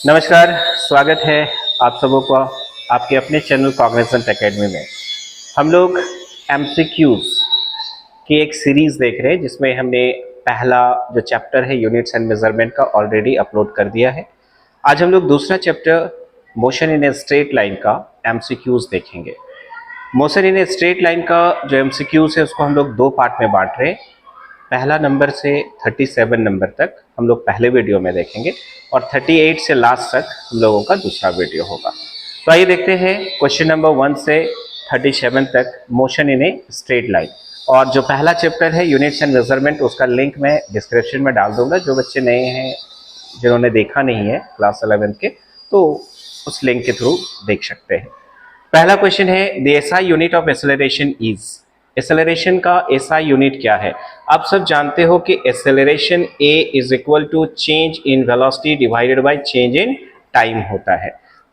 नमस्कार, स्वागत है आप सबों का आपके अपने चैनल कॉग्निजेंट एकेडमी में। हम लोग एमसीक्यूज की एक सीरीज देख रहे हैं जिसमें हमने पहला जो चैप्टर है यूनिट्स एंड मेजरमेंट का ऑलरेडी अपलोड कर दिया है। आज हम लोग दूसरा chapter motion in a straight line का एमसीक्यूज देखेंगे। Motion in a straight line का जो एमसीक्यूज है उसको हम लोग दो पार्ट में बांट रहे हैं। पहला नंबर से 37 नंबर तक हम लोग पहले वीडियो में देखेंगे और 38 से लास्ट तक हम लोगों का दूसरा वीडियो होगा। तो आइए देखते हैं क्वेश्चन नंबर 1 से 37 तक motion in a straight line. और जो पहला चैप्टर है यूनिट्स एंड मेजरमेंट उसका लिंक मैं डिस्क्रिप्शन में डाल दूंगा। जो बच्चे नए हैं जिन्होंने देखा नहीं है क्लास 11 के तो उस लिंक के थ्रू देख सकते हैं। पहला क्वेश्चन है the SI unit of acceleration is. Acceleration का एसआई यूनिट क्या है? आप सब जानते हो कि acceleration a is equal to change in velocity divided by change in time होता है।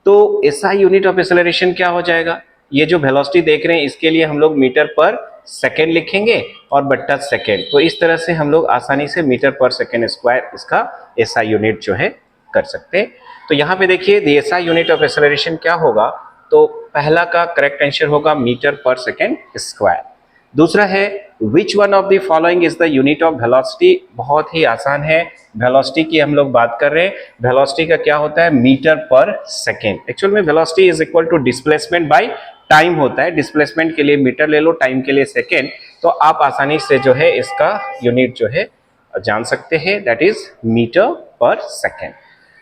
तो एसआई यूनिट ऑफ एक्सेलरेशन क्या हो जाएगा? ये जो वेलोसिटी देख रहे हैं इसके लिए हम लोग मीटर पर सेकेंड लिखेंगे और बट्टा सेकेंड। तो इस तरह से हम लोग आसानी से मीटर पर सेकेंड स्क्वायर इसका एसआई यूनिट जो है कर सकते हैं। तो यहाँ पे देखिए the SI unit of acceleration क्या होगा? तो पहला का करेक्ट आंसर होगा मीटर पर सेकेंड स्क्वायर। दूसरा है which one of the following is the unit of velocity. बहुत ही आसान है, वेलोसिटी की हम लोग बात कर रहे हैं। वेलोसिटी का क्या होता है? मीटर पर सेकेंड। एक्चुअल में velocity is equal to displacement by time होता है। डिस्प्लेसमेंट के लिए मीटर ले लो, टाइम के लिए सेकेंड। तो आप आसानी से जो है इसका यूनिट जो है जान सकते हैं, दैट इज मीटर पर सेकेंड।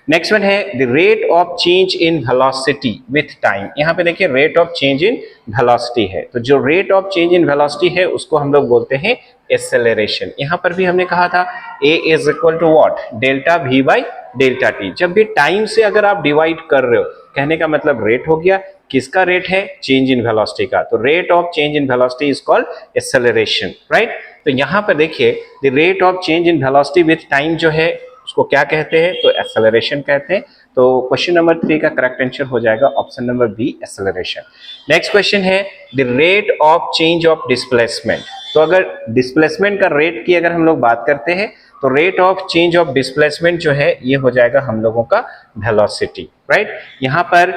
नेक्स्ट वन है the rate of change in velocity with time. यहाँ पे देखिए rate of change in velocity है, तो जो rate of change in velocity है उसको हम लोग बोलते हैं एक्सेलरेशन। यहाँ पर भी हमने कहा था a is equal to what? Delta v by delta t. जब भी टाइम से अगर आप डिवाइड कर रहे हो, कहने का मतलब रेट हो गया। किसका रेट है? चेंज इन वेलोसिटी का। तो rate of change in velocity is called acceleration, right. तो यहाँ पर देखिए the rate of change in velocity with time जो है उसको क्या कहते हैं? तो एक्सेलरेशन कहते हैं। तो क्वेश्चन नंबर 3 का करेक्ट आंसर हो जाएगा option number B, acceleration. Next question है the rate of change of displacement. तो अगर डिस्प्लेसमेंट का रेट की अगर हम लोग बात करते हैं तो rate of change of displacement जो है ये हो जाएगा हम लोगों का वेलोसिटी, राइट। यहाँ पर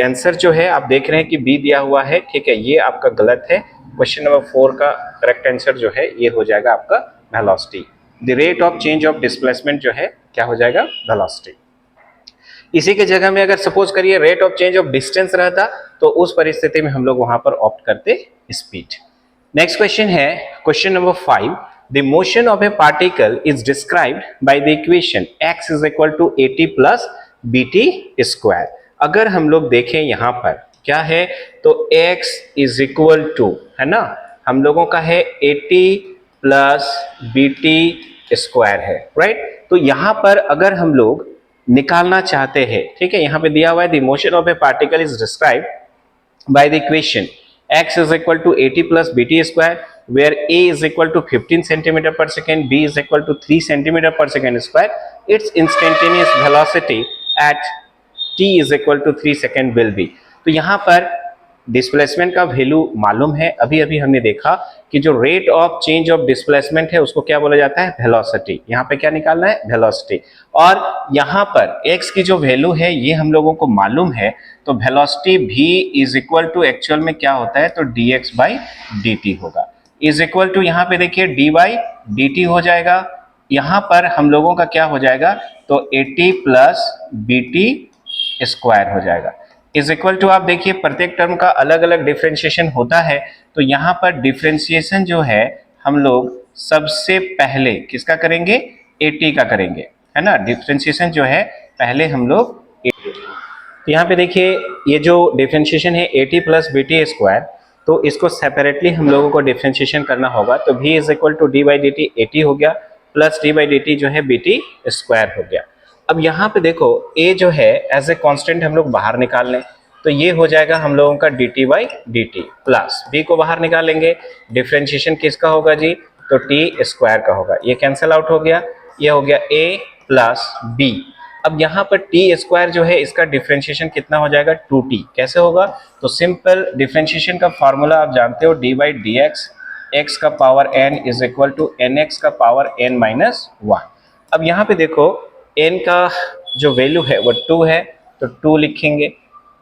आंसर जो है आप देख रहे हैं कि बी दिया हुआ है, ठीक है, ये आपका गलत है। क्वेश्चन नंबर 4 का करेक्ट आंसर जो है ये हो जाएगा आपका velocity. The rate of change of displacement जो है क्या हो जाएगा? वेलोसिटी। इसी के जगह में अगर सपोज करिए rate of change of distance रहता तो उस परिस्थिति में हम लोग वहां पर ऑप्ट करते स्पीड। नेक्स्ट क्वेश्चन है question number 5 the motion of a particle is described by the equation x is equal to at plus bt square. अगर हम लोग देखें यहाँ पर क्या है तो x इज इक्वल टू, है ना, हम लोगों का है at प्लस bt स्क्वायर है, राइट। तो यहां पर अगर हम लोग निकालना चाहते हैं, ठीक है, यहां पे दिया हुआ है the motion of a particle is described by the equation x is equal to at plus bt square where a is equal to 15 centimetre per second, b is equal to 3 centimetre per second square. Its instantaneous velocity at t is equal to 3 second will be. तो यहां पर displacement का value मालूम है, अभी अभी हमने देखा कि जो rate of change of displacement है उसको क्या बोला जाता है? वेलोसिटी। यहाँ पे क्या निकालना है? वेलोसिटी। और यहाँ पर x की जो वैल्यू है ये हम लोगों को मालूम है, तो velocity v is equal to actual में क्या होता है? तो dx बाई dt होगा। इज इक्वल टू यहाँ पे देखिए d बाई dt हो जाएगा। यहाँ पर हम लोगों का क्या हो जाएगा? तो at प्लस bt स्क्वायर हो जाएगा। इज इक्वल टू आप देखिए प्रत्येक टर्म का अलग अलग डिफरेंशिएशन होता है, तो यहाँ पर डिफरेंशिएशन जो है हम लोग सबसे पहले किसका करेंगे? at का करेंगे, है ना। डिफरेंशिएशन जो है पहले हम लोग तो यहाँ पे देखिए ये जो डिफरेंशिएशन है at प्लस bt स्क्वायर, तो इसको सेपरेटली हम लोगों को डिफरेंशिएशन करना होगा। तो v is equal to d by d t at हो गया plus d by d t जो है bt स्क्वायर हो गया। अब यहाँ पे देखो a जो है एज ए कांस्टेंट हम लोग बाहर निकाल लें, तो ये हो जाएगा हम लोगों का dt by dt plus b को बाहर निकालेंगे, डिफरेंशिएशन किसका होगा जी? तो t स्क्वायर का होगा। ये कैंसिल आउट हो गया, ये हो गया a प्लस b। अब यहाँ पर t स्क्वायर जो है इसका डिफरेंशिएशन कितना हो जाएगा? 2t। कैसे होगा? तो सिंपल डिफरेंशिएशन का फॉर्मूला आप जानते हो, d by D X, X का power n is equal to nx का पावर n माइनस 1। अब यहाँ पे देखो n का जो वैल्यू है वो 2 है तो 2 लिखेंगे,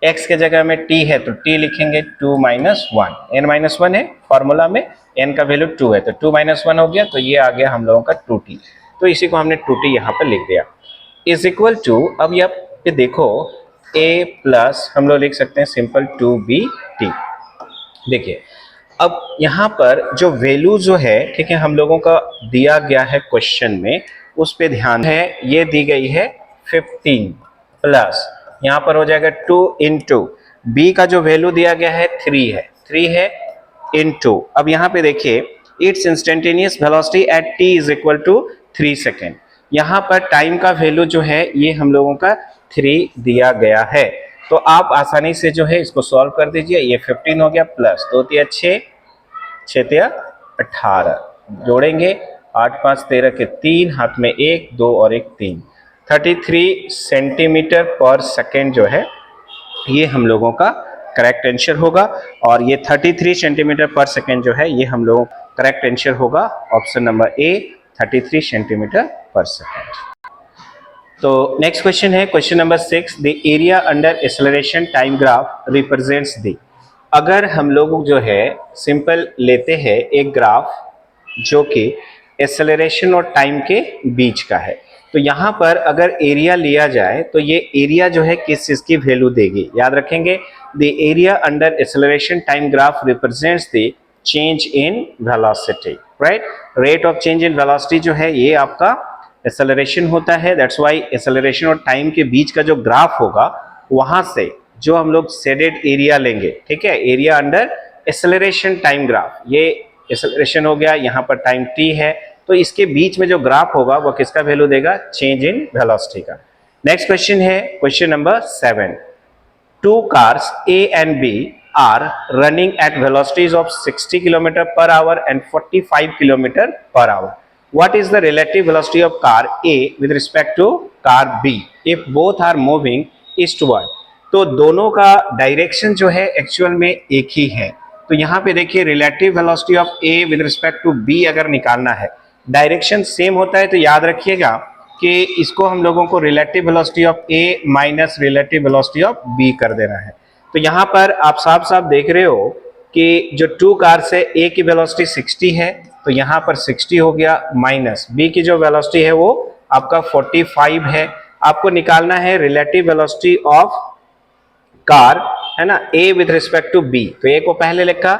x के जगह में t है तो t लिखेंगे 2 माइनस 1, n माइनस 1 है फॉर्मूला में, n का वैल्यू 2 है तो 2 माइनस 1 हो गया, तो ये आ गया हम लोगों का 2t, तो इसी को हमने 2t यहाँ पर लिख दिया इज इक्वल टू, अब यहाँ पे देखो a प्लस हम लोग लिख सकते हैं सिंपल 2bt। देखिए अब यहाँ पर जो वैल्यू जो है, ठीक है, हम लोगों का दिया गया है क्वेश्चन में, उस पे ध्यान है, ये दी गई है 15 प्लस यहाँ पर हो जाएगा 2 इंटू बी का जो वैल्यू दिया गया है 3 है इंटू, अब यहाँ पे देखिए it's instantaneous velocity at t is equal to 3 second, यहाँ पर टाइम का वैल्यू जो है ये हम लोगों का 3 दिया गया है, तो आप आसानी से जो है इसको सॉल्व कर दीजिए, ये 15 हो गया प्लस 2 तिया 6, 6 तिया 18, जोड़ेंगे 8 5 13 के 3, हाथ में 1 2 और 1 3, 33 सेंटीमीटर पर सेकेंड जो है ये हम लोगों का करेक्ट आंसर होगा, और ये 33 सेंटीमीटर पर सेकेंड जो है ये हम लोगों का करेक्ट आंसर होगा, option number A 33 centimetre per second. तो नेक्स्ट क्वेश्चन है question number 6, the area under acceleration time graph represents the, अगर हम लोग जो है सिंपल लेते हैं एक ग्राफ जो कि एक्सेलरेशन और टाइम के बीच का है, तो यहाँ पर अगर एरिया लिया जाए तो ये एरिया जो है किस चीज की वैल्यू देगी, याद रखेंगे the area under acceleration time graph represents the change in velocity, right, rate of change in velocity जो है ये आपका एक्सेलरेशन होता है, दैट्स व्हाई एक्सेलरेशन और टाइम के बीच का जो ग्राफ होगा वहां से जो हम लोग शेडेड एरिया लेंगे, ठीक है, area under acceleration time graph, ये एक्सेलरेशन हो गया, यहाँ पर टाइम t है, तो इसके बीच में जो ग्राफ होगा वो किसका वैल्यू देगा, चेंज इन वेलोसिटी का। नेक्स्ट क्वेश्चन है question number 7, two cars A and B are running at velocities of 60 km per hour and 45 km per hour. What is the relative velocity of car A with respect to car B if both are moving eastward? तो दोनों का direction जो है actual में एक ही है, तो यहाँ पे देखिए relative velocity of A with respect to B अगर निकालना है, डायरेक्शन सेम होता है तो याद रखिएगा कि इसको हम लोगों को relative velocity of A minus relative velocity of B कर देना है। तो यहाँ पर आप साफ साफ देख रहे हो कि जो टू कार से A की वेलोसिटी 60 है तो यहाँ पर 60 हो गया, माइनस B की जो वेलोसिटी है वो आपका 45 है, आपको निकालना है रिलेटिव वेलोसिटी ऑफ कार, है ना, A with respect to B, तो A को पहले लिखा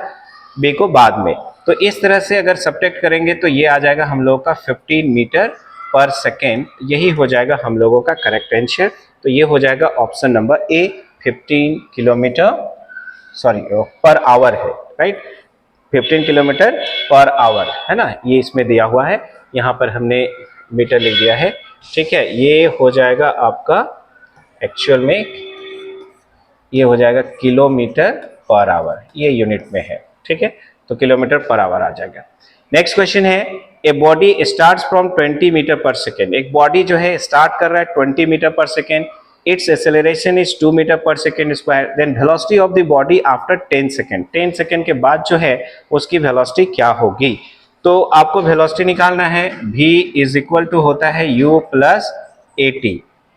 B को बाद में, तो इस तरह से अगर सब्ट्रैक्ट करेंगे तो ये आ जाएगा हम लोगों का 15 मीटर पर सेकेंड, यही हो जाएगा हम लोगों का करेक्ट आंसर, तो ये हो जाएगा option number A 15 kilometre per hour है, राइट, 15 किलोमीटर पर आवर है ना, ये इसमें दिया हुआ है, यहाँ पर हमने मीटर लिख दिया है, ठीक है, ये हो जाएगा आपका एक्चुअल में ये हो जाएगा किलोमीटर पर आवर, ये यूनिट में है, ठीक है, तो किलोमीटर पर आवर आ जाएगा। नेक्स्ट क्वेश्चन है a body starts from 20 metre पर सेकेंड, एक बॉडी जो है स्टार्ट कर रहा है 20 मीटर पर second, its acceleration is 2 metre पर second square, then velocity of the body after 10 second, 10 second के बाद जो है उसकी वेलोसिटी क्या होगी, तो आपको वेलोसिटी निकालना है, v इज इक्वल टू होता है u plus at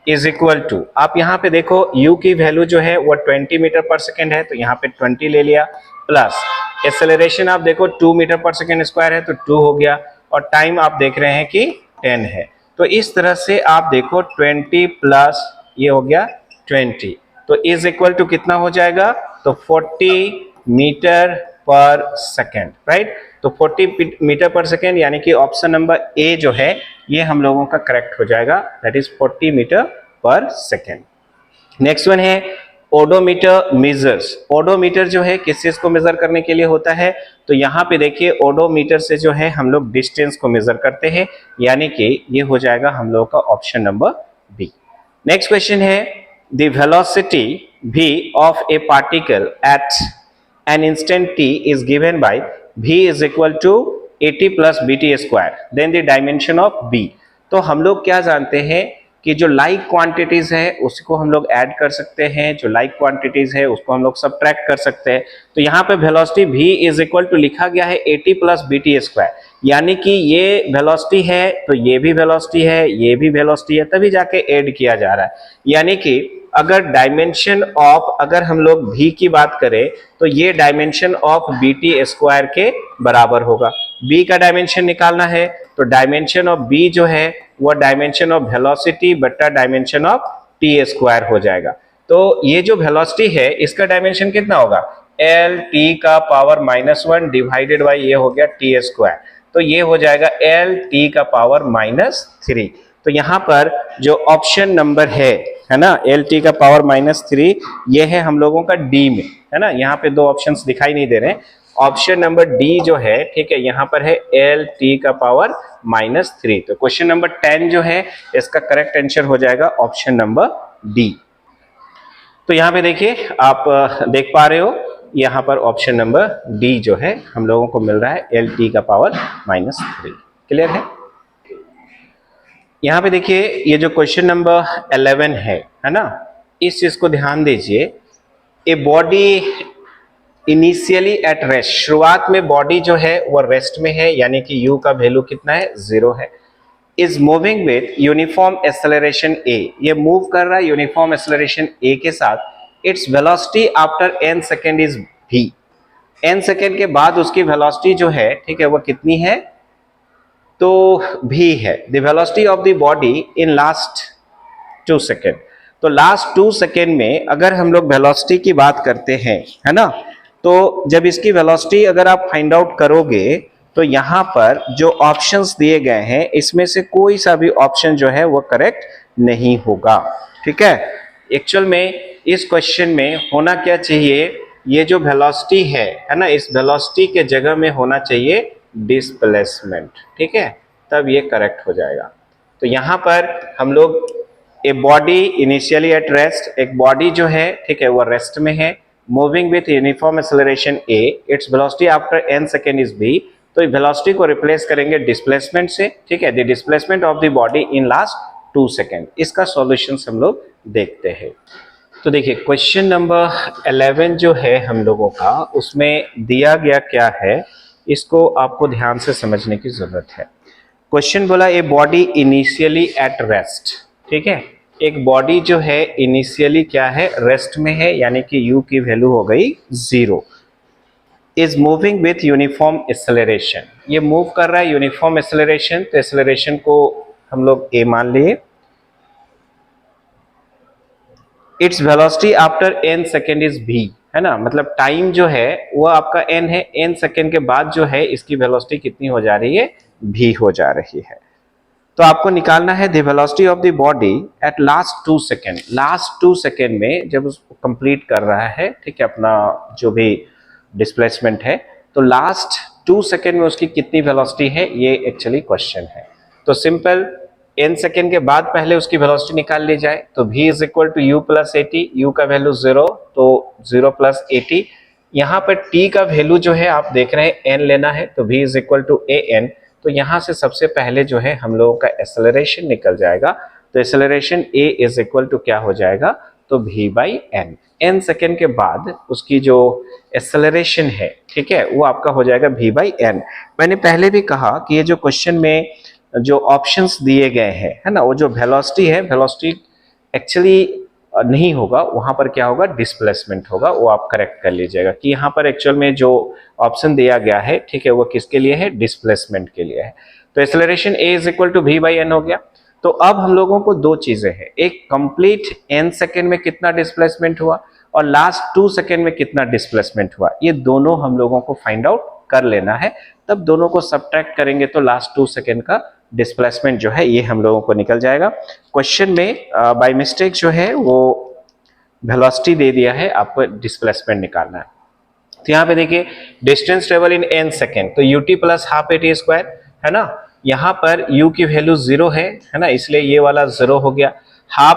is equal to, आप यहाँ पे देखो u की वैल्यू जो है वो 20 मीटर पर सेकेंड है तो यहाँ पे 20 ले लिया, प्लस एक्सेलरेशन आप देखो 2 मीटर पर सेकेंड स्क्वायर है तो 2 हो गया, और टाइम आप देख रहे हैं कि 10 है, तो इस तरह से आप देखो 20 प्लस ये हो गया 20, तो इज इक्वल टू कितना हो जाएगा, तो 40 मीटर पर सेकेंड, राइट, तो 40 मीटर पर सेकेंड, यानी कि ऑप्शन नंबर ए जो है ये हम लोगों का करेक्ट हो जाएगा, दैट इज 40 मीटर पर सेकेंड। नेक्स्ट वन है ओडोमीटर मेजर्स, ओडोमीटर जो है किस चीज को मेजर करने के लिए होता है, तो यहाँ पे देखिए ओडोमीटर से जो है हम लोग डिस्टेंस को मेजर करते हैं, यानी कि ये हो जाएगा हम लोग का option number B. Next question है the velocity v of a particle at an instant t is given by v is equal to at plus bt square, then the dimension of b, तो हम लोग क्या जानते हैं कि जो like quantities है उसको हम लोग ऐड कर सकते हैं, जो लाइक क्वांटिटीज है उसको हम लोग सब्ट्रैक्ट कर सकते हैं। तो यहाँ पे velocity v is equal to लिखा गया है at प्लस bt स्क्वायर, यानी कि ये वेलोसिटी है तो ये भी वेलोसिटी है, ये भी वेलोसिटी है, तभी जाके ऐड किया जा रहा है। यानी कि अगर डायमेंशन ऑफ, अगर हम लोग v की बात करें तो ये डायमेंशन ऑफ bt स्क्वायर के बराबर होगा। b का डायमेंशन निकालना है तो डायमेंशन ऑफ b जो है वो डायमेंशन ऑफ वेलोसिटी बटा डायमेंशन ऑफ t स्क्वायर हो जाएगा। तो ये जो वेलोसिटी है इसका डायमेंशन कितना होगा, एल टी का पावर -1 डिवाइडेड बाई ये हो गया टी स्क्वायर, तो ये हो जाएगा एल टी का पावर -3। तो यहाँ पर जो ऑप्शन नंबर है ना, एल टी का पावर -3, ये है हम लोगों का डी में, है ना। यहाँ पे दो ऑप्शंस दिखाई नहीं दे रहे हैं, ऑप्शन नंबर डी जो है, ठीक है, यहाँ पर है एल टी का पावर -3। तो क्वेश्चन नंबर 10 जो है इसका करेक्ट आंसर हो जाएगा ऑप्शन नंबर डी। तो यहाँ पे देखिए आप देख पा रहे हो, यहाँ पर ऑप्शन नंबर डी जो है हम लोगों को मिल रहा है एल टी का पावर -3। क्लियर है। यहाँ पे देखिए ये जो क्वेश्चन नंबर 11 है ना, इस चीज को ध्यान दीजिए। A body initially at rest, शुरुआत में बॉडी जो है वो रेस्ट में है, यानी कि u का वैल्यू कितना है, 0 है। Is moving with uniform acceleration a, ये मूव कर रहा है यूनिफॉर्म एक्सेलरेशन a के साथ। Its velocity after n second is v, n second के बाद उसकी वेलोसिटी जो है, ठीक है, वो कितनी है, तो v है। The velocity of the body in last 2 second, तो लास्ट 2 सेकेंड में अगर हम लोग वेलोसिटी की बात करते हैं, है ना, तो जब इसकी वेलोसिटी अगर आप फाइंड आउट करोगे तो यहाँ पर जो ऑप्शंस दिए गए हैं इसमें से कोई सा भी ऑप्शन जो है वो करेक्ट नहीं होगा। ठीक है, एक्चुअल में इस क्वेश्चन में होना क्या चाहिए, ये जो वेलोसिटी है ना, इस वेलोसिटी के जगह में होना चाहिए डिस्प्लेसमेंट। ठीक है, तब ये करेक्ट हो जाएगा। तो यहाँ पर हम लोग a body initially at rest, एक बॉडी जो है, ठीक है, वो रेस्ट में है, moving with uniform acceleration a, its velocity after n second is v, तो वेलोसिटी को रिप्लेस करेंगे डिस्प्लेसमेंट से। ठीक है, the displacement of the body in last 2 second, इसका सॉल्यूशन हम लोग देखते हैं। तो देखिए क्वेश्चन नंबर 11 जो है हम लोगों का, उसमें दिया गया क्या है, इसको आपको ध्यान से समझने की जरूरत है। क्वेश्चन बोला a body initially at rest, ठीक है, एक बॉडी जो है इनिशियली क्या है, रेस्ट में है, यानी कि u की वैल्यू हो गई 0। Is moving with uniform acceleration, ये मूव कर रहा है यूनिफॉर्म एक्सेलरेशन, तो एक्सेलरेशन को हम लोग a मान लिए। Its velocity after n second is v, है ना, मतलब टाइम जो है वो आपका n है, n सेकेंड के बाद जो है इसकी वेलोसिटी कितनी हो जा रही है, v हो जा रही है। तो आपको निकालना है the velocity of the body at last 2 second, last 2 second में जब उसको कंप्लीट कर रहा है, ठीक है, अपना जो भी डिस्प्लेसमेंट है, तो लास्ट 2 सेकेंड में उसकी कितनी वेलोसिटी है, ये एक्चुअली क्वेश्चन है। तो सिंपल n सेकेंड के बाद पहले उसकी वेलोसिटी निकाल ली जाए, तो v is equal to u plus at, u का वैल्यू 0, तो 0 प्लस at। यहाँ पर t का वैल्यू जो है आप देख रहे हैं n लेना है, तो v is equal to an। तो यहाँ से सबसे पहले जो है हम लोगों का एक्सेलरेशन निकल जाएगा, तो acceleration a is equal to क्या हो जाएगा, तो v by n। n second के बाद उसकी जो एक्सेलरेशन है, ठीक है, वो आपका हो जाएगा v बाई n। मैंने पहले भी कहा कि ये जो क्वेश्चन में जो ऑप्शंस दिए गए हैं, है ना, वो जो वेलोसिटी है, वेलोसिटी एक्चुअली नहीं होगा, वहां पर क्या होगा, डिस्प्लेसमेंट होगा। वो आप करेक्ट कर लीजिएगा कि यहाँ पर एक्चुअल में जो ऑप्शन दिया गया है, ठीक है, वो किसके लिए है, डिस्प्लेसमेंट के लिए है। तो acceleration a is equal to v by n हो गया। तो अब हम लोगों को दो चीजें हैं, एक कंप्लीट n सेकेंड में कितना डिस्प्लेसमेंट हुआ और लास्ट 2 सेकेंड में कितना डिस्प्लेसमेंट हुआ, ये दोनों हम लोगों को फाइंड आउट कर लेना है। तब दोनों को सब्ट्रैक्ट करेंगे तो लास्ट 2 सेकेंड का डिस्प्लेसमेंट जो है ये हम लोगों को निकल जाएगा। क्वेश्चन में बाय मिस्टेक जो है वो वेलोसिटी दे दिया है, आपको डिस्प्लेसमेंट निकालना है। तो यहाँ पे देखिए distance travel in n second, तो ut plus half at square, है ना, यहाँ पर u की वैल्यू 0 है ना, इसलिए ये वाला 0 हो गया। हाफ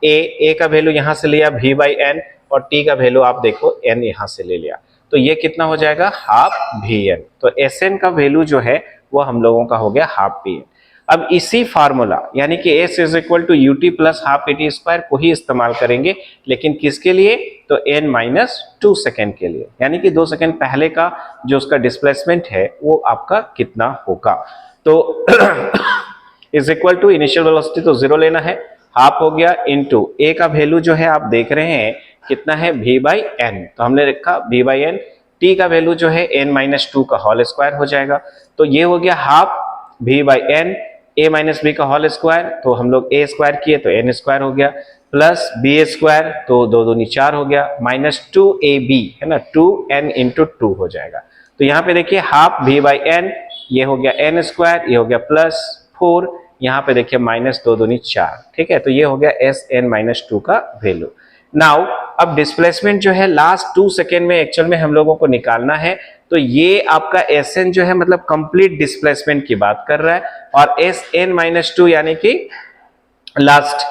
a का वैल्यू यहाँ से लिया v बाई n, और t का वैल्यू आप देखो n यहाँ से ले लिया, तो ये कितना हो जाएगा, हाफ vn। तो sn का वैल्यू जो है वो हम लोगों का हो गया हाफ vn। अब इसी फार्मूला यानी कि s is equal to u t plus half a t square को ही इस्तेमाल करेंगे, लेकिन किसके लिए? तो n माइनस 2 सेकेंड के लिए, यानी कि 2 सेकेंड पहले का जो उसका डिस्प्लेसमेंट है वो आपका कितना होगा। तो is equal to initial velocity तो 0 लेना है, हाफ हो गया इनटू a का वैल्यू जो है आप देख रहे हैं कितना है v बाई एन, तो हमने रखा v बाई एन, t का वैल्यू जो है n माइनस 2 का होल स्क्वायर हो जाएगा, तो ये हो गया half v by n a minus b का होल स्क्वायर, तो हम लोग a स्क्वायर किए तो n स्क्वायर हो गया, प्लस बी स्क्वायर तो 2 दूनी 4 हो गया, माइनस 2ab है ना, 2n इंटू 2 हो जाएगा। तो यहाँ पे देखिए हाफ v बाई एन, ये हो गया n स्क्वायर, ये हो गया प्लस 4, यहाँ पे देखिए माइनस 2 दूनी 4, ठीक है, तो ये हो गया एस एन माइनस 2 का वैल्यू। नाउ अब डिस्प्लेसमेंट जो है लास्ट 2 सेकेंड में एक्चुअल में हम लोगों को निकालना है, तो ये आपका एस एन जो है मतलब कंप्लीट डिस्प्लेसमेंट की बात कर रहा है, और एस एन माइनस 2 यानी कि लास्ट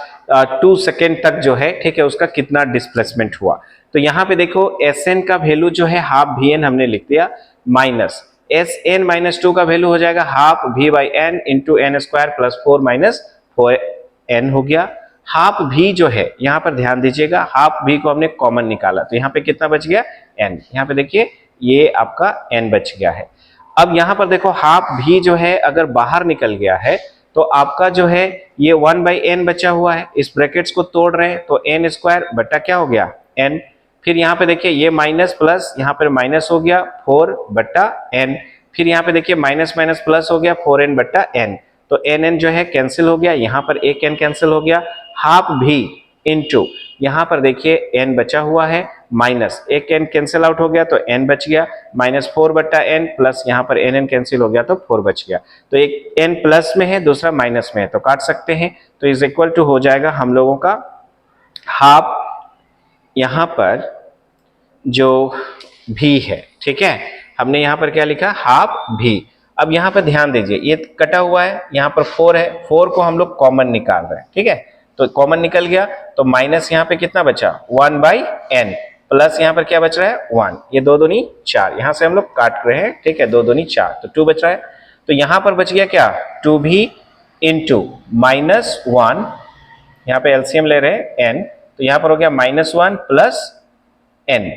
2 सेकेंड तक जो है, ठीक है, उसका कितना डिस्प्लेसमेंट हुआ। तो यहाँ पे देखो एस एन का वैल्यू जो है हाफ वी एन हमने लिख दिया, माइनस एस एन माइनस 2 का वैल्यू हो जाएगा half v by n into n square plus 4 minus 4 n हो गया। हाफ भी जो है यहाँ पर ध्यान दीजिएगा, हाफ भी को हमने कॉमन निकाला, तो यहाँ पे कितना बच गया? एन। यहाँ पे देखिए ये आपका एन बच गया है। अब यहाँ पर देखो हाफ भी जो है अगर बाहर निकल गया है तो आपका जो है ये 1 बाई एन बचा हुआ है, इस ब्रैकेट्स को तोड़ रहे हैं तो एन स्क्वायर बटा क्या हो गया? एन। फिर यहाँ पे देखिए ये माइनस प्लस यहाँ पर माइनस हो गया 4 बटा एन, फिर यहाँ पे देखिए माइनस माइनस प्लस हो गया 4n बटा एन, तो एन एन जो है कैंसिल हो गया, यहाँ पर एक एन कैंसिल हो गया, हाफ भी इंटू यहाँ पर देखिए एन बचा हुआ है, माइनस एक एन कैंसिल आउट हो गया तो एन बच गया, माइनस 4 बटा एन प्लस यहाँ पर एन एन कैंसिल हो गया तो 4 बच गया, तो एक एन प्लस में है दूसरा माइनस में है तो काट सकते हैं, तो इज इक्वल टू हो जाएगा हम लोगों का हाफ यहाँ पर जो भी है, ठीक है, हमने यहाँ पर क्या लिखा? हाफ भी। अब यहाँ पर ध्यान दीजिए ये कटा हुआ है, यहाँ पर 4 है, 4 को हम लोग कॉमन निकाल रहे हैं, ठीक है, तो कॉमन निकल गया तो माइनस यहाँ पे कितना बचा? 1 बाई एन, प्लस यहाँ पर क्या बच रहा है? 1, ये 2 दूनी 4, यहाँ से हम लोग काट रहे हैं, ठीक है, 2 दूनी 4 तो 2 बच रहा है, तो यहाँ पर बच गया क्या? 2 भी इंटू माइनस 1, यहाँ पे एलसीएम ले रहे हैं एन, तो यहाँ पर हो गया माइनस 1 प्लस एन,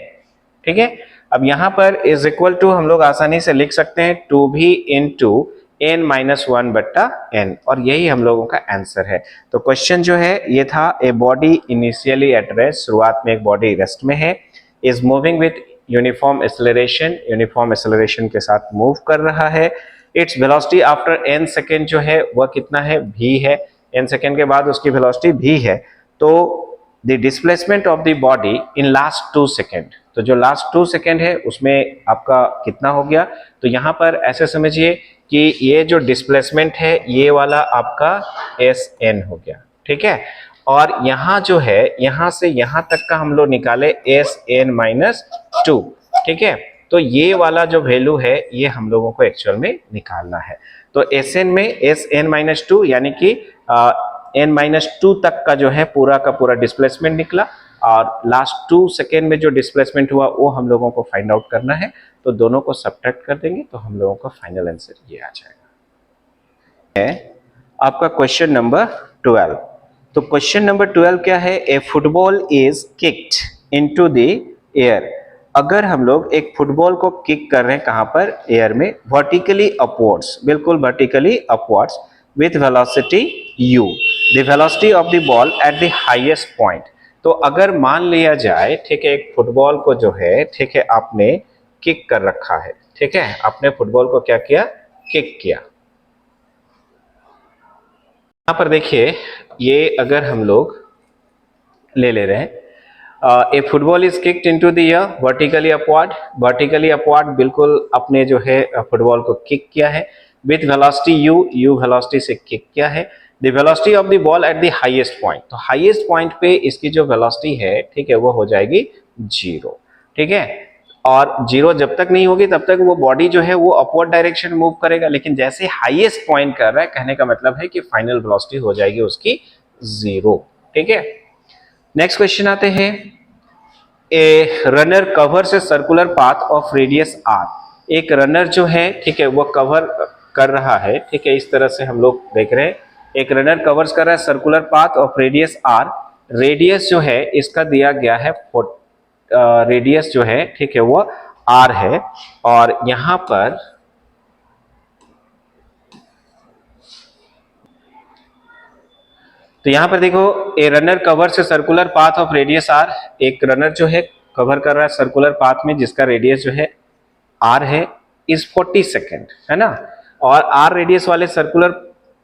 ठीक है। अब यहाँ पर इज इक्वल टू हम लोग आसानी से लिख सकते हैं 2v इंटू एन माइनस 1 बट्टा एन, और यही हम लोगों का आंसर है। तो क्वेश्चन जो है ये था, a body initially at rest, शुरुआत में एक बॉडी रेस्ट में है, is moving with uniform acceleration, uniform acceleration के साथ मूव कर रहा है, its velocity after n second जो है वह कितना है? v है, n सेकेंड के बाद उसकी वेलोसिटी v है, तो the displacement of the body in last 2 second, तो जो लास्ट 2 सेकेंड है उसमें आपका कितना हो गया? तो यहाँ पर ऐसे समझिए कि ये जो डिस्प्लेसमेंट है ये वाला आपका एस एन हो गया, ठीक है, और यहाँ जो है यहाँ से यहाँ तक का हम लोग निकाले एस एन माइनस 2, ठीक है, तो ये वाला जो वैल्यू है ये हम लोगों को एक्चुअल में निकालना है। तो एस एन में एस एन माइनस 2 यानी कि एन माइनस 2 तक का जो है पूरा का पूरा डिस्प्लेसमेंट निकला, और लास्ट 2 सेकेंड में जो डिस्प्लेसमेंट हुआ वो हम लोगों को फाइंड आउट करना है, तो दोनों को सब्ट्रैक्ट कर देंगे तो हम लोगों का फाइनल आंसर ये आ जाएगा। है आपका क्वेश्चन नंबर 12। तो क्वेश्चन नंबर 12 क्या है? A football is kicked into the air. अगर हम लोग एक फुटबॉल को किक कर रहे हैं कहां पर? एयर में, वर्टिकली अपवर्ड्स, बिल्कुल vertically upwards, with velocity u, the velocity of the ball at the highest point। तो अगर मान लिया जाए, ठीक है, एक फुटबॉल को जो है, ठीक है, आपने किक कर रखा है, ठीक है, आपने फुटबॉल को क्या किया? किक किया। यहाँ पर देखिए ये अगर हम लोग ले रहे हैं, a football is kicked into the air vertically upward, vertically upward बिल्कुल अपने जो है फुटबॉल को किक किया है, with velocity u, u velocity से किक किया है, the velocity of the ball at the highest point, तो हाईएस्ट पॉइंट पे इसकी जो वेलोसिटी है, ठीक है, वो हो जाएगी 0, ठीक है, और 0 जब तक नहीं होगी तब तक वो बॉडी जो है वो अपवर्ड डायरेक्शन मूव करेगा, लेकिन जैसे हाईएस्ट पॉइंट कर रहा है, कहने का मतलब है कि फाइनल वेलोसिटी हो जाएगी उसकी 0, ठीक है। नेक्स्ट क्वेश्चन आते हैं, a runner covers A circular path of radius r। एक रनर जो है, ठीक है, वो कवर कर रहा है, ठीक है, इस तरह से हम लोग देख रहे हैं। एक रनर कवर्स कर रहा है circular path of radius r. Radius जो है इसका दिया गया है रेडियस जो है, ठीक है, वो आर है। और यहां पर तो यहां पर देखो, ए रनर कवर से circular path of radius r. एक रनर जो है कवर कर रहा है सर्कुलर पाथ में जिसका रेडियस जो है आर है, इज 40 सेकेंड, है ना। और आर रेडियस वाले सर्कुलर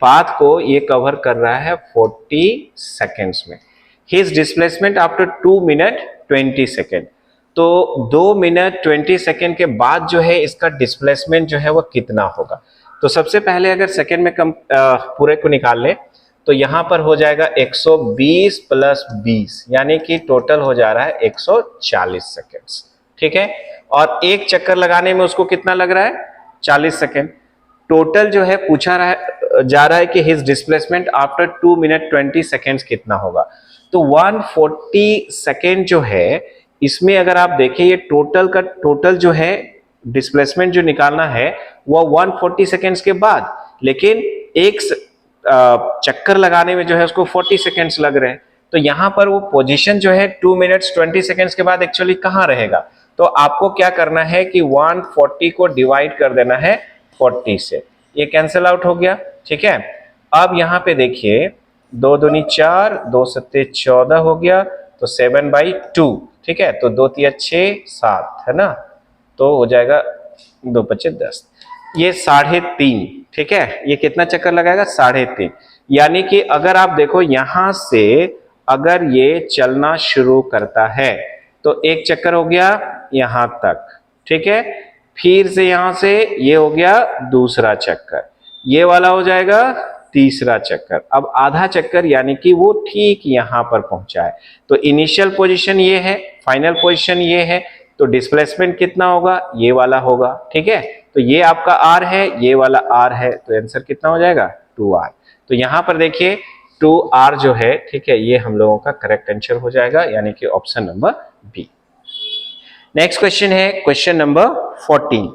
पाथ को ये कवर कर रहा है 40 सेकेंड्स में। His displacement after 2 minute 20 second. तो 2 मिनट 20 सेकेंड के बाद जो है इसका डिस्प्लेसमेंट जो है वो कितना होगा। तो सबसे पहले अगर सेकेंड में पूरे को निकाल ले तो यहां पर हो जाएगा 120 प्लस 20, यानी कि टोटल हो जा रहा है 140 सेकेंड्स, ठीक है। और एक चक्कर लगाने में उसको कितना लग रहा है, 40 सेकेंड। टोटल जो है पूछा जा रहा है कि his displacement after 2 minute 20 seconds कितना होगा। तो 140 सेकेंड जो है इसमें अगर आप देखें ये टोटल का टोटल जो है डिस्प्लेसमेंट जो निकालना है वो 140 सेकेंड्स के बाद, लेकिन एक चक्कर लगाने में जो है उसको 40 सेकेंड्स लग रहे हैं। तो यहां पर वो पोजीशन जो है 2 मिनट्स 20 सेकेंड्स के बाद एक्चुअली कहां रहेगा। तो आपको क्या करना है कि 140 को डिवाइड कर देना है 40 से, ये कैंसिल आउट हो गया, ठीक है। अब यहां पे देखिए 2 दूनी 4, 2 सत्ते 14 हो गया, तो 7/2, ठीक है। तो 2 तिया 6 7, है ना, तो हो जाएगा 2 पचे 10, ये 3.5, ठीक है। ये कितना चक्कर लगाएगा, 3.5। यानी कि अगर आप देखो यहां से अगर ये चलना शुरू करता है तो एक चक्कर हो गया यहां तक, ठीक है। फिर से यहां से ये हो गया दूसरा चक्कर, ये वाला हो जाएगा तीसरा चक्कर। अब आधा चक्कर यानी कि वो ठीक यहां पर पहुंचा है। तो इनिशियल पोजीशन ये है, फाइनल पोजीशन ये है, तो डिस्प्लेसमेंट कितना होगा, ये वाला होगा, ठीक है। तो ये आपका आर है, ये वाला आर है, तो आंसर कितना हो जाएगा 2r। तो यहां पर देखिए 2r जो है, ठीक है, ये हम लोगों का करेक्ट आंसर हो जाएगा, यानी कि option number B. Next question है क्वेश्चन नंबर 14।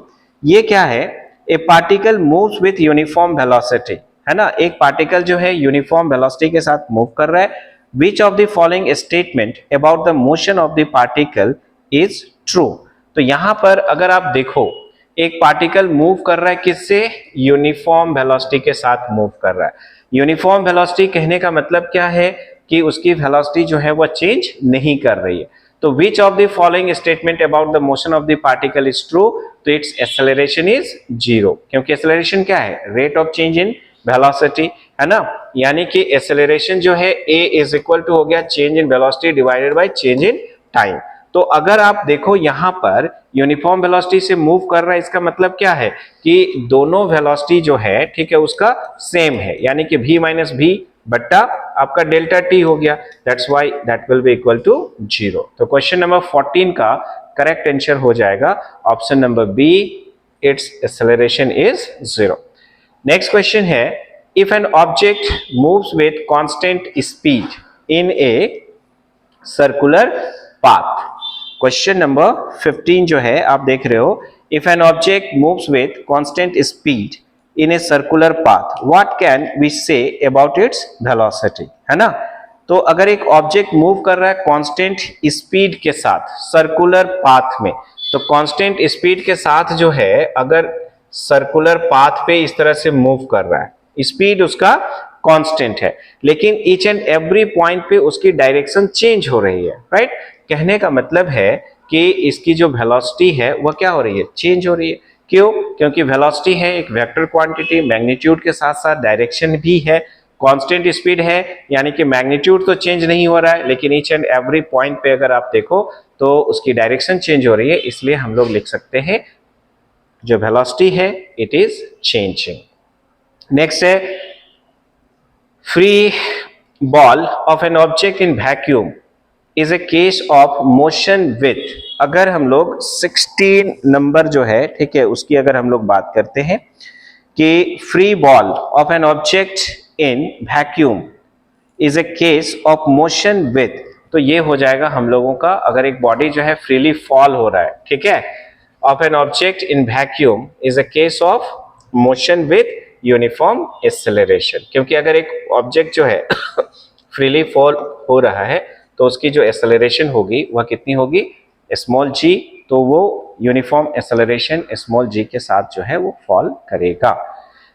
ये क्या है, a particle moves with uniform velocity, है ना। एक पार्टिकल जो है यूनिफॉर्म वेलोसिटी के साथ मूव कर रहा है। विच of the following statement about the motion of the particle is true. तो यहां पर अगर आप देखो एक पार्टिकल मूव कर रहा है किससे, यूनिफॉर्म वेलोसिटी के साथ मूव कर रहा है। यूनिफॉर्म वेलोसिटी कहने का मतलब क्या है कि उसकी वेलोसिटी जो है वो चेंज नहीं कर रही है। तो विच of the following statement about the motion of the particle is true, तो इट्स एक्सेलरेशन इज 0, क्योंकि एक्सेलरेशन क्या है, rate of change in velocity, है ना। यानी कि एक्सेलरेशन जो है a इज इक्वल टू हो गया change in velocity divided by change in time. तो अगर आप देखो यहां पर यूनिफॉर्म वेलोसिटी से मूव कर रहा है, इसका मतलब क्या है कि दोनों वेलोसिटी जो है, ठीक है, उसका सेम है, यानी कि v माइनस v बट्टा आपका डेल्टा t हो गया, that's why that will be equal to 0। तो क्वेश्चन नंबर 14 का करेक्ट आंसर हो जाएगा option number B, its acceleration is 0। Next question है, if an object moves with constant speed in a circular path. Question number 15 जो है आप देख रहे हो, if an object moves with constant speed in a circular path what can we say about its velocity, है ना। तो अगर एक ऑब्जेक्ट मूव कर रहा है कांस्टेंट स्पीड के साथ सर्कुलर पाथ में, तो कांस्टेंट स्पीड के साथ जो है अगर सर्कुलर पाथ पे इस तरह से मूव कर रहा है, स्पीड उसका कांस्टेंट है, लेकिन ईच एंड एवरी पॉइंट पे उसकी डायरेक्शन चेंज हो रही है, राइट। कहने का मतलब है कि इसकी जो वेलोसिटी है वह क्या हो रही है, चेंज हो रही है। क्यों, क्योंकि वेलोसिटी है एक वेक्टर क्वांटिटी, मैग्नीट्यूड के साथ साथ डायरेक्शन भी है, कांस्टेंट स्पीड है, यानी कि मैग्नीट्यूड तो चेंज नहीं हो रहा है, लेकिन ईच एंड एवरी पॉइंट पे अगर आप देखो तो उसकी डायरेक्शन चेंज हो रही है, इसलिए हम लोग लिख सकते हैं जो वेलोसिटी है इट इज चेंजिंग। नेक्स्ट है, free ball of an object in vacuum is a case of motion with. अगर हम लोग 16 नंबर जो है, ठीक है, उसकी अगर हम लोग बात करते हैं कि free ball of an object in vacuum is a case of motion with, तो ये हो जाएगा हम लोगों का, अगर एक बॉडी जो है फ्रीली फॉल हो रहा है, ठीक है, of an object in vacuum is a case of motion with uniform acceleration, क्योंकि अगर एक ऑब्जेक्ट जो है फ्रीली फॉल हो रहा है तो उसकी जो एक्सेलरेशन होगी वह कितनी होगी, स्मॉल जी, तो वो यूनिफॉर्म एक्सेलरेशन स्मॉल जी के साथ जो है वो फॉल करेगा।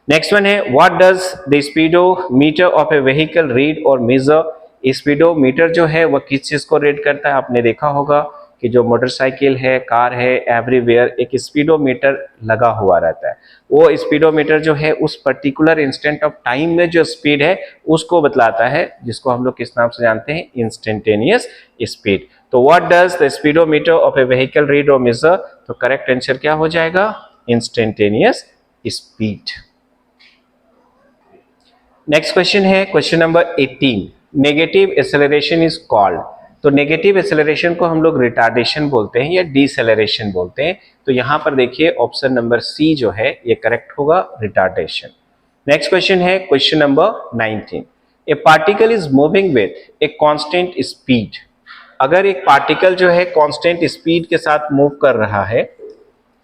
नेक्स्ट वन है what does the speedometer of A vehicle read और मेजर। स्पीडोमीटर जो है वह किस चीज को रीड करता है, आपने देखा होगा कि जो मोटरसाइकिल है, कार है, एवरीवेयर एक स्पीडोमीटर लगा हुआ रहता है। वो स्पीडोमीटर जो है उस पर्टिकुलर इंस्टेंट ऑफ टाइम में जो स्पीड है उसको बतलाता है, जिसको हम लोग किस नाम से जानते हैं, इंस्टेंटेनियस स्पीड। तो what does the speedometer of A vehicle read और मेजर, तो करेक्ट आंसर क्या हो जाएगा, इंस्टेंटेनियस स्पीड। नेक्स्ट क्वेश्चन है question number 18, negative acceleration is called. तो नेगेटिव एक्सेलरेशन को हम लोग रिटार्डेशन बोलते हैं या डीसेलरेशन बोलते हैं। तो यहां पर देखिए ऑप्शन नंबर सी जो है ये करेक्ट होगा, रिटार्डेशन। नेक्स्ट क्वेश्चन है question number 19, A particle is moving with a constant speed. अगर एक पार्टिकल जो है कांस्टेंट स्पीड के साथ मूव कर रहा है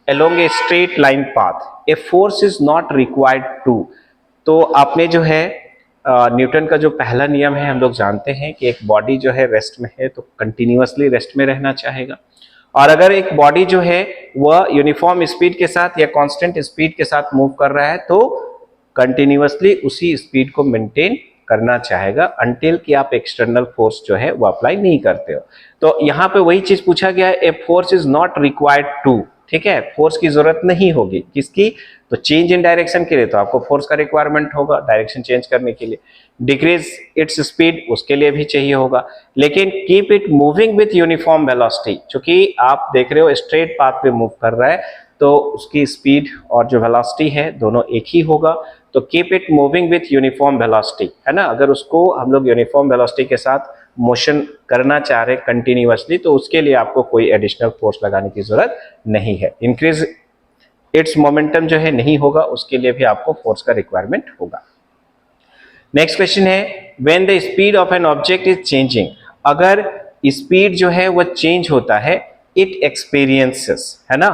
along a straight line path, a force is not required to। तो आपने जो है न्यूटन का जो पहला नियम है हम लोग जानते हैं कि एक बॉडी जो है रेस्ट में है तो कंटिन्यूअसली रेस्ट में रहना चाहेगा, और अगर एक बॉडी जो है वह यूनिफॉर्म स्पीड के साथ या कांस्टेंट स्पीड के साथ मूव कर रहा है तो कंटिन्यूअसली उसी स्पीड को मेंटेन करना चाहेगा अनटिल कि आप एक्सटर्नल फोर्स जो है वो अप्लाई नहीं करते हो। तो यहाँ पे वही चीज पूछा गया है, a force is not required to, ठीक है, फोर्स की जरूरत नहीं होगी किसकी, तो चेंज इन डायरेक्शन के लिए तो आपको फोर्स का रिक्वायरमेंट होगा डायरेक्शन चेंज करने के लिए, डिक्रीज इट्स स्पीड उसके लिए भी चाहिए होगा, लेकिन keep it moving with uniform velocity, क्योंकि आप देख रहे हो स्ट्रेट पाथ पे मूव कर रहा है तो उसकी स्पीड और जो वेलोसिटी है दोनों एक ही होगा। तो keep it moving with uniform velocity है ना, अगर उसको हम लोग यूनिफॉर्म वेलोसिटी के साथ मोशन करना चाह रहे कंटिन्यूअसली तो उसके लिए आपको कोई एडिशनल फोर्स लगाने की जरूरत नहीं है। इंक्रीज इट्स मोमेंटम जो है नहीं होगा, उसके लिए भी आपको फोर्स का रिक्वायरमेंट होगा। नेक्स्ट क्वेश्चन है when the speed of N object is changing. अगर स्पीड जो है वह चेंज होता है, इट एक्सपीरियंसेस है ना,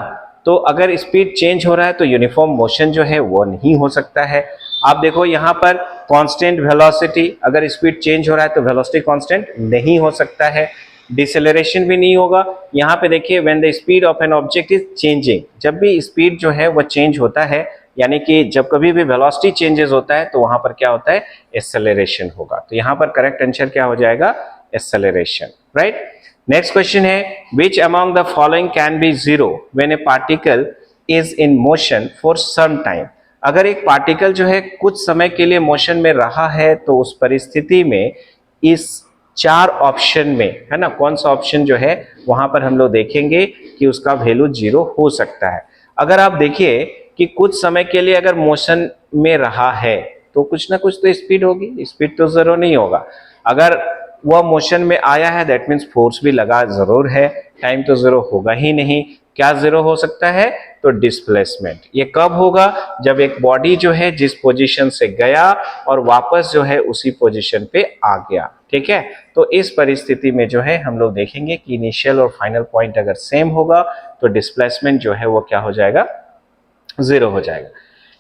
तो अगर स्पीड चेंज हो रहा है तो यूनिफॉर्म मोशन जो है वो नहीं हो सकता है। आप देखो यहाँ पर कांस्टेंट वेलोसिटी, अगर स्पीड चेंज हो रहा है तो वेलोसिटी कांस्टेंट नहीं हो सकता है, डिसेलरेशन भी नहीं होगा। यहाँ पे देखिए when the speed of N object is changing, जब भी स्पीड जो है वो चेंज होता है यानी कि जब कभी भी वेलोसिटी चेंजेस होता है तो वहां पर क्या होता है, एक्सेलरेशन होगा। तो यहाँ पर करेक्ट आंसर क्या हो जाएगा, एक्सेलरेशन, राइट। नेक्स्ट क्वेश्चन है which among the following can be zero when a particle is in motion for some time. अगर एक पार्टिकल जो है कुछ समय के लिए मोशन में रहा है तो उस परिस्थिति में इस चार ऑप्शन में है ना कौन सा ऑप्शन जो है वहां पर हम लोग देखेंगे कि उसका वैल्यू जीरो हो सकता है। अगर आप देखिए कि कुछ समय के लिए अगर मोशन में रहा है तो कुछ ना कुछ तो स्पीड होगी, स्पीड तो जीरो नहीं होगा। अगर वह मोशन में आया है दैट मीन्स फोर्स भी लगा जरूर है, टाइम तो जीरो होगा ही नहीं। क्या जीरो हो सकता है, तो डिस्प्लेसमेंट। ये कब होगा, जब एक बॉडी जो है जिस पोजीशन से गया और वापस जो है उसी पोजीशन पे आ गया, ठीक है। तो इस परिस्थिति में जो है हम लोग देखेंगे कि इनिशियल और फाइनल पॉइंट अगर सेम होगा तो डिस्प्लेसमेंट जो है वो क्या हो जाएगा, जीरो हो जाएगा।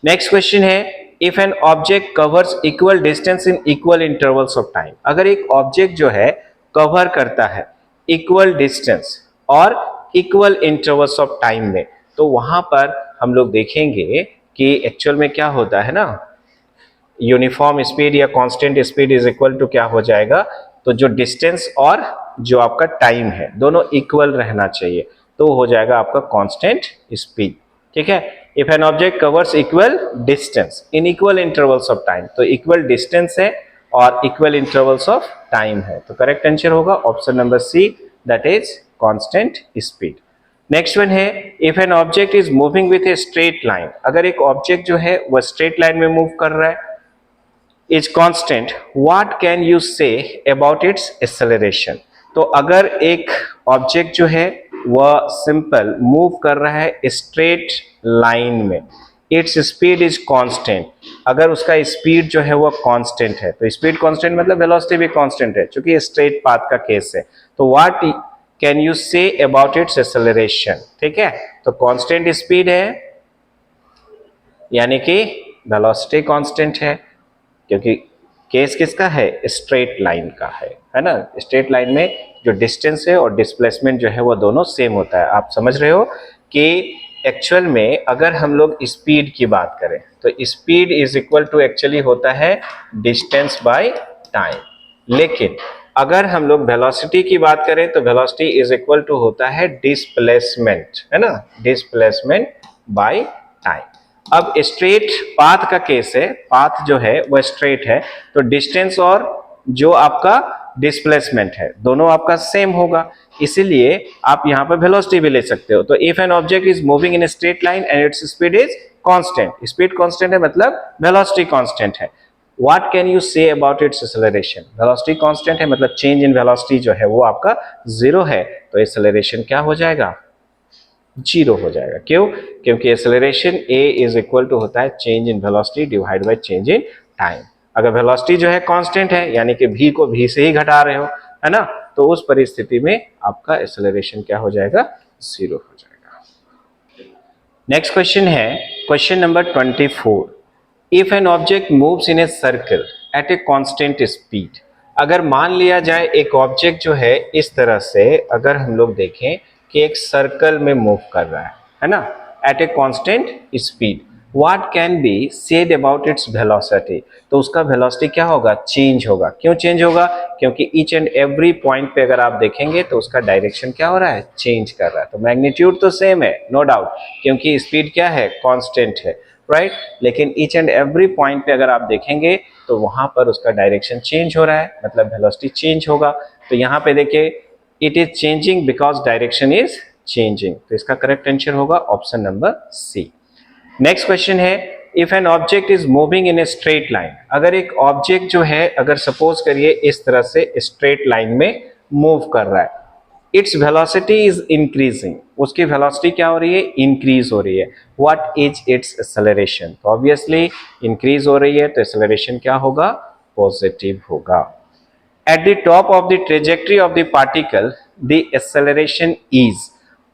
नेक्स्ट क्वेश्चन है if an object covers equal distance in equal intervals of time. अगर एक ऑब्जेक्ट जो है कवर करता है इक्वल डिस्टेंस और इक्वल इंटरवल्स ऑफ टाइम में, तो वहां पर हम लोग देखेंगे कि एक्चुअल में क्या होता है ना, यूनिफॉर्म स्पीड या constant speed is equal to क्या हो जाएगा, तो जो डिस्टेंस और जो आपका टाइम है दोनों इक्वल रहना चाहिए, तो हो जाएगा आपका कांस्टेंट स्पीड, ठीक है। If an object covers equal distance in equal intervals of time, तो इक्वल डिस्टेंस है और इक्वल इंटरवल्स ऑफ टाइम है, तो करेक्ट आंसर होगा option number C, that is constant speed. Next one है if an object is moving with a straight line. अगर एक object जो है वह स्ट्रेट लाइन में मूव कर रहा है is constant, what can you से अबाउट इट्स एक्सेलरेशन। तो अगर एक ऑब्जेक्ट जो है वह सिंपल मूव कर रहा है स्ट्रेट लाइन में, इट्स स्पीड इज कांस्टेंट, अगर उसका स्पीड जो है वह कांस्टेंट है, तो स्पीड कांस्टेंट मतलब वेलोसिटी भी कांस्टेंट है क्योंकि स्ट्रेट पाथ का केस है, तो व्हाट कैन यू से अबाउट इट्स एक्सेलरेशन, ठीक है। तो कांस्टेंट स्पीड है यानी कि वेलोसिटी कांस्टेंट है, क्योंकि केस किसका है, स्ट्रेट लाइन का है ना। स्ट्रेट लाइन में जो डिस्टेंस है और डिस्प्लेसमेंट जो है वो दोनों सेम होता है। आप समझ रहे हो कि एक्चुअल में अगर हम लोग स्पीड की बात करें तो speed is equal to actually होता है डिस्टेंस बाय टाइम, लेकिन अगर हम लोग वेलोसिटी की बात करें तो वेलोसिटी इज इक्वल टू होता है डिस्प्लेसमेंट, है ना, डिस्प्लेसमेंट बाय टाइम। अब स्ट्रेट पाथ का केस है, पाथ जो है वो स्ट्रेट है, तो डिस्टेंस और जो आपका डिस्प्लेसमेंट है दोनों आपका सेम होगा, इसीलिए आप यहां पर वेलोसिटी भी ले सकते हो। तो if an object is moving in straight line and its speed is constant, speed constant है मतलब वेलोसिटी कांस्टेंट है। व्हाट कैन यू से about it's acceleration, velocity constant है मतलब चेंज इन वेलोसिटी जो है वो आपका जीरो है, तो एक्सेलरेशन क्या हो जाएगा, जीरो हो जाएगा। क्यों, क्योंकि acceleration a is equal to होता है change in velocity divide by change in time. अगर वेलोसिटी जो है कांस्टेंट है यानी कि v को v से ही घटा रहे हो, है ना, तो उस परिस्थिति में आपका एक्सेलरेशन क्या हो जाएगा, जीरो हो जाएगा। नेक्स्ट क्वेश्चन है question number 24। If an object moves in a circle eight a constant speed, अगर मान लिया जाए एक ऑब्जेक्ट जो है इस तरह से, अगर हम लोग देखें कि एक सर्कल में मूव कर रहा है ना, at a constant speed, what can be said about its velocity, तो उसका वेलोसिटी क्या होगा, चेंज होगा। क्यों चेंज होगा, क्योंकि ईच एंड एवरी पॉइंट पे अगर आप देखेंगे तो उसका डायरेक्शन क्या हो रहा है, चेंज कर रहा है। तो मैग्नीट्यूड तो सेम है नो डाउट, क्योंकि स्पीड क्या है, कांस्टेंट है, राइट, लेकिन ईच एंड एवरी पॉइंट पे अगर आप देखेंगे तो वहां पर उसका डायरेक्शन चेंज हो रहा है, मतलब वेलोसिटी चेंज होगा। तो यहाँ पे देखिए it is changing because direction is changing, तो इसका करेक्ट आंसर होगा option number C. Next question है if an object is moving in a straight line, अगर एक ऑब्जेक्ट जो है अगर सपोज करिए इस तरह से स्ट्रेट लाइन में मूव कर रहा है, इट्स वेलोसिटी इज इंक्रीजिंग, उसकी वेलोसिटी क्या हो रही है, इंक्रीज हो रही है। व्हाट इज इट्स एक्सेलरेशन, तो ऑब्वियसली इंक्रीज हो रही है तो एक्सेलरेशन क्या होगा, पॉजिटिव होगा। Eight the top of the trajectory of the particle the acceleration is,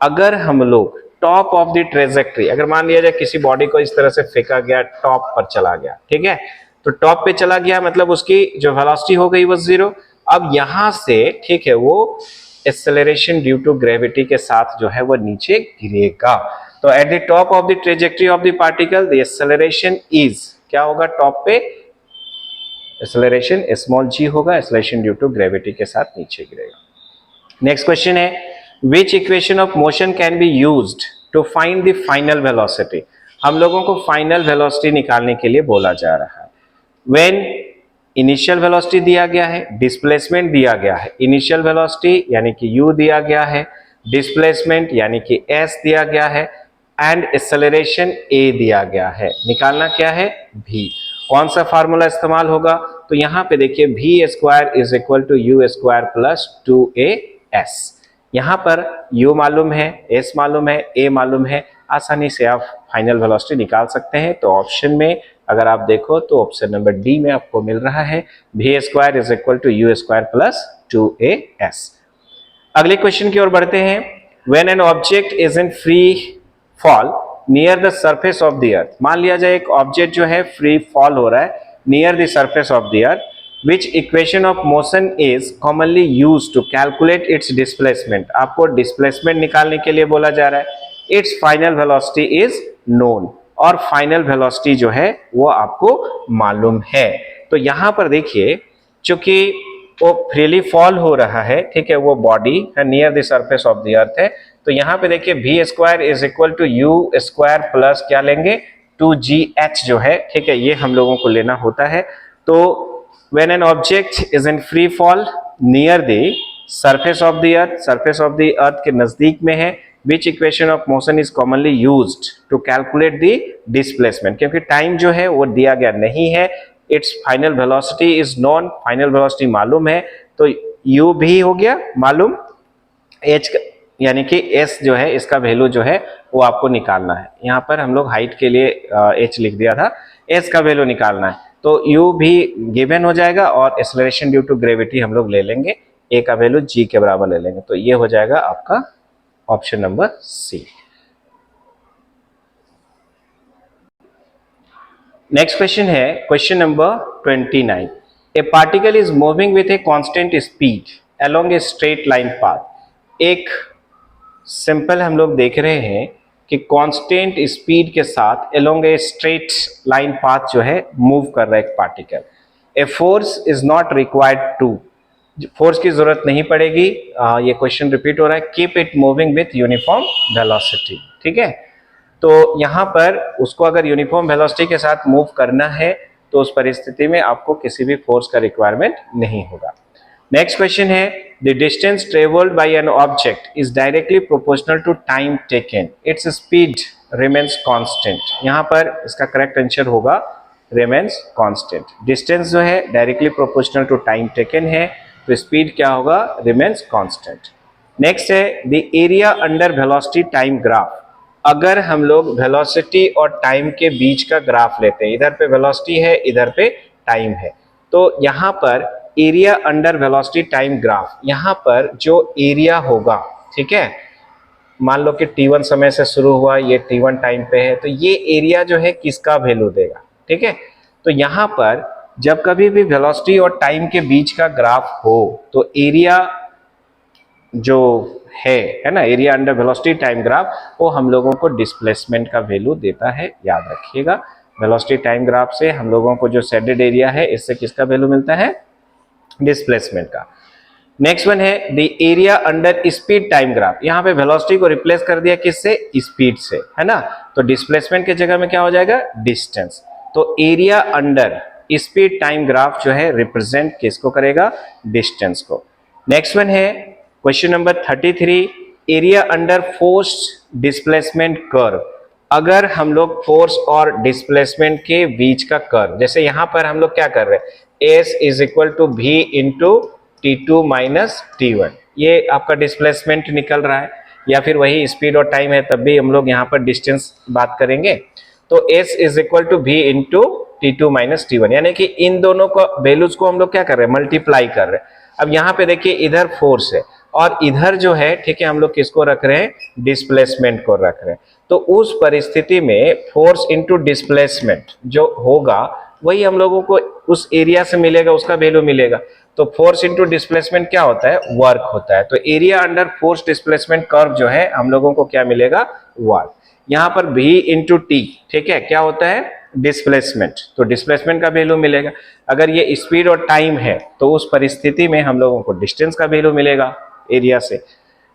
अगर हम लोग टॉप ऑफ द ट्रेजेक्ट्री, अगर मान लिया जाए किसी बॉडी को इस तरह से फेंका गया, टॉप पर चला गया, ठीक है, तो टॉप पे चला गया मतलब उसकी जो वेलोसिटी हो गई वो जीरो। अब यहां से ठीक है वो एक्सेलरेशन ड्यू टू ग्रेविटी के साथ जो है वो नीचे गिरेगा। तो at the top of the trajectory of the particle the acceleration is, क्या होगा टॉप पे, एक्सेलरेशन स्मॉल g होगा, एक्सेलरेशन ड्यू टू ग्रेविटी के साथ नीचे गिरेगा। नेक्स्ट क्वेश्चन है which equation of motion can be used to find the final velocity, हम लोगों को फाइनल वेलोसिटी निकालने के लिए बोला जा रहा है। व्हेन इनिशियल वेलोसिटी दिया गया है, डिस्प्लेसमेंट दिया गया है, इनिशियल वेलोसिटी यानी कि u दिया गया है, डिस्प्लेसमेंट यानी कि s दिया गया है, एंड एक्सेलरेशन a दिया गया है, निकालना क्या है v। कौन सा फार्मूला इस्तेमाल होगा, तो यहां पे देखिए v square is equal to u square plus 2as, यहां पर u मालूम है, s मालूम है, a मालूम है, आसानी से आप फाइनल वेलोसिटी निकाल सकते हैं। तो ऑप्शन में अगर आप देखो तो ऑप्शन नंबर डी में आपको मिल रहा है v square is equal to u square plus 2as। अगले क्वेश्चन की ओर बढ़ते हैं। When an object is in free fall near the surface of the earth, मान लिया जाए एक ऑब्जेक्ट जो है फ्री फॉल हो रहा है near the surface of the earth, which equation of motion is commonly used to calculate its displacement, आपको डिस्प्लेसमेंट निकालने के लिए बोला जा रहा है। Its final velocity is known, और फाइनल वेलोसिटी जो है वो आपको मालूम है। तो यहां पर देखिए चूंकि वो फ्रीली फॉल हो रहा है, ठीक है, वो body near the surface of the earth है, तो यहां पे देखिए v square is equal to u square plus क्या लेंगे 2gh जो है, ठीक है, ये हम लोगों को लेना होता है। तो when an object is in free fall near the surface of the earth, surface of the earth के नजदीक में है, which equation of motion is commonly used to calculate the displacement, क्योंकि टाइम जो है वो दिया गया नहीं है, its final velocity is known, final velocity मालूम है, तो u भी हो गया मालूम, h यानी कि s जो है इसका वैल्यू जो है वो आपको निकालना है। यहाँ पर हम लोग हाइट के लिए h लिख दिया था, s का वैल्यू निकालना है, तो u भी गिवन हो जाएगा और एक्सेलरेशन ड्यू टू ग्रेविटी हम लोग ले लेंगे, a का वैल्यू g के बराबर ले लेंगे, तो ये हो जाएगा आपका option number C. Next question है question number 29। A particle is moving with a constant speed along a straight line path. एक सिंपल हम लोग देख रहे हैं कि कांस्टेंट स्पीड के साथ along a straight line path जो है मूव कर रहा है एक particle. A force is not required to, force की जरूरत नहीं पड़ेगी। ये क्वेश्चन रिपीट हो रहा है। Keep it moving with uniform velocity. ठीक है, तो यहां पर उसको अगर यूनिफॉर्म वेलोसिटी के साथ मूव करना है तो उस परिस्थिति में आपको किसी भी फोर्स का रिक्वायरमेंट नहीं होगा। नेक्स्ट क्वेश्चन है the distance travelled by an object is directly proportional to time taken, its speed remains constant. यहां पर इसका करेक्ट आंसर होगा रिमेन्स कांस्टेंट। डिस्टेंस जो है directly proportional to time taken है, तो स्पीड क्या होगा, रिमेन्स कांस्टेंट। नेक्स्ट है the area under velocity time graph. अगर हम लोग वेलोसिटी और टाइम के बीच का ग्राफ लेते हैं, इधर पे वेलोसिटी है, इधर पे टाइम है, तो यहां पर area under velocity time graph, यहां पर जो एरिया होगा, ठीक है, मान लो कि t1 समय से शुरू हुआ, ये t1 टाइम पे है, तो ये एरिया जो है किसका वैल्यू देगा। ठीक है, तो यहां पर जब कभी भी वेलोसिटी और टाइम के बीच का ग्राफ हो तो एरिया जो है ना, area under velocity time graph, वो हम लोगों को डिस्प्लेसमेंट का वैल्यू देता है, याद रखिएगा। वेलोसिटी टाइम ग्राफ से हम लोगों को जो शेडेड एरिया है, इससे किसका वैल्यू मिलता है, डिस्प्लेसमेंट का। नेक्स्ट वन है the area under speed time graph. यहाँ पे वेलोसिटी को रिप्लेस कर दिया किससे, स्पीड से, है ना, तो डिस्प्लेसमेंट के जगह में क्या हो जाएगा, डिस्टेंस। तो area under speed time graph जो है रिप्रेजेंट किसको करेगा, डिस्टेंस को। नेक्स्ट वन है question number 33, area under force displacement curve. अगर हम लोग फोर्स और डिस्प्लेसमेंट के बीच का कर्व, जैसे यहां पर हम लोग क्या कर रहे हैं, S is equal to V into T2 minus T1, ये आपका डिस्प्लेसमेंट निकल रहा है, या फिर वही स्पीड और टाइम है, तब भी हम लोग यहाँ पर डिस्टेंस बात करेंगे। तो S is equal to V into T2 minus T1, यानी कि इन दोनों को वैल्यूज को हम लोग क्या कर रहे हैं, मल्टीप्लाई कर रहे हैं। अब यहाँ पे देखिए इधर फोर्स है और इधर जो है, ठीक है, हम लोग किसको रख रहे हैं, डिस्प्लेसमेंट को रख रहे हैं। तो उस परिस्थिति में फोर्स इंटू डिस्प्लेसमेंट जो होगा वही हम लोगों को उस एरिया से मिलेगा, उसका वैल्यू मिलेगा। तो फोर्स इंटू डिस्प्लेसमेंट क्या होता है, वर्क होता है। तो area under force displacement curve जो है हम लोगों को क्या मिलेगा, वर्क। यहाँ पर V इंटू टी, ठीक है, क्या होता है, डिस्प्लेसमेंट, तो डिस्प्लेसमेंट का वैल्यू मिलेगा। अगर ये स्पीड और टाइम है तो उस परिस्थिति में हम लोगों को डिस्टेंस का वैल्यू मिलेगा एरिया से।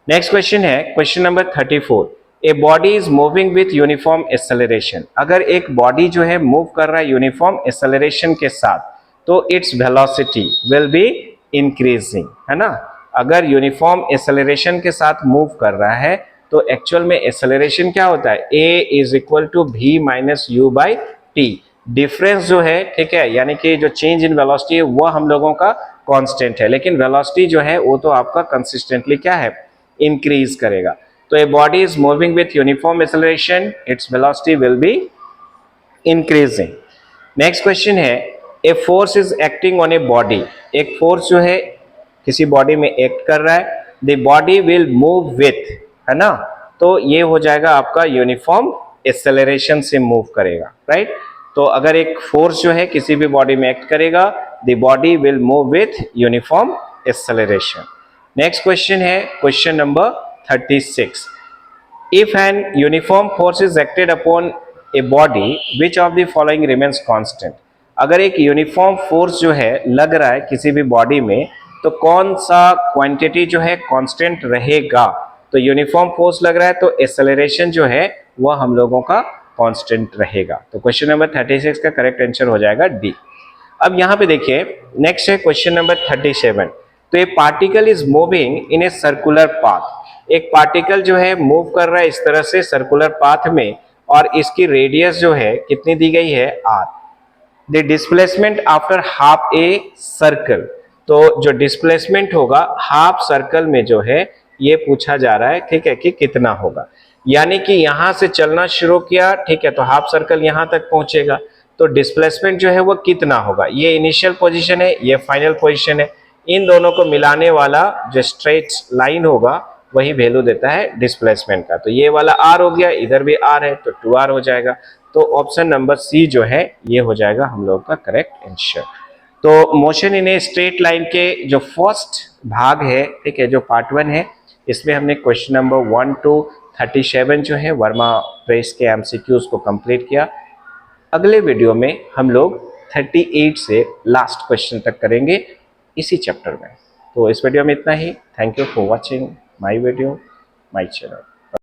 नेक्स्ट क्वेश्चन है question number 34, A body is moving with uniform acceleration. अगर एक बॉडी जो है मूव कर रहा है यूनिफॉर्म एक्सेलरेशन के साथ, तो it's velocity will be increasing, है ना। अगर यूनिफॉर्म एक्सेलरेशन के साथ मूव कर रहा है तो एक्चुअल में एक्सेलरेशन क्या होता है, a is equal to v minus u by t. Difference जो है, ठीक है, यानी कि जो चेंज इन वेलोसिटी है वो हम लोगों का कांस्टेंट है, लेकिन वेलोसिटी जो है वो तो आपका कंसिस्टेंटली क्या है, इंक्रीज करेगा। तो a body is moving with uniform acceleration, its velocity will be increasing. Next question है a force is acting on a body. एक फोर्स जो है किसी बॉडी में एक्ट कर रहा है, the body will move with, है ना, तो ये हो जाएगा आपका यूनिफॉर्म एक्सेलरेशन से मूव करेगा, राइट। तो अगर एक फोर्स जो है किसी भी बॉडी में एक्ट करेगा, the body will move with uniform acceleration. Next question है question number 36, if an uniform force is acted upon a body which of the following remains constant. अगर एक यूनिफॉर्म फोर्स जो है लग रहा है किसी भी बॉडी में, तो कौन सा क्वांटिटी जो है कांस्टेंट रहेगा। तो यूनिफॉर्म फोर्स लग रहा है तो एक्सेलरेशन जो है वह हम लोगों का कांस्टेंट रहेगा। तो क्वेश्चन नंबर 36 का करेक्ट आंसर हो जाएगा डी। अब यहाँ पे देखिए नेक्स्ट है क्वेश्चन नंबर 37, तो ये particle is moving in a circular path. एक पार्टिकल जो है मूव कर रहा है इस तरह से सर्कुलर पाथ में, और इसकी रेडियस जो है कितनी दी गई है, r। The displacement after half a circle, तो जो डिस्प्लेसमेंट होगा हाफ सर्कल में जो है ये पूछा जा रहा है, ठीक है, कि कितना होगा। यानी कि यहां से चलना शुरू किया, ठीक है, तो हाफ सर्कल यहां तक पहुंचेगा, तो डिस्प्लेसमेंट जो है वो कितना होगा। ये इनिशियल पोजीशन है, ये फाइनल पोजीशन है, इन दोनों को मिलाने वाला जो स्ट्रेट लाइन होगा वही वैल्यू देता है डिस्प्लेसमेंट का। तो ये वाला r हो गया, इधर भी r है तो 2r हो जाएगा। तो ऑप्शन नंबर सी जो है ये हो जाएगा हम लोग का करेक्ट आंसर। तो motion in a straight line के जो फर्स्ट भाग है, ठीक है, जो पार्ट 1 है, इसमें हमने क्वेश्चन नंबर 1 to 37 जो है वर्मा प्रेस के एमसीक्यूज को कंप्लीट किया। अगले वीडियो में हम लोग 38 से लास्ट क्वेश्चन तक करेंगे इसी चैप्टर में। तो इस वीडियो में इतना ही। Thank you for watching my video, my channel.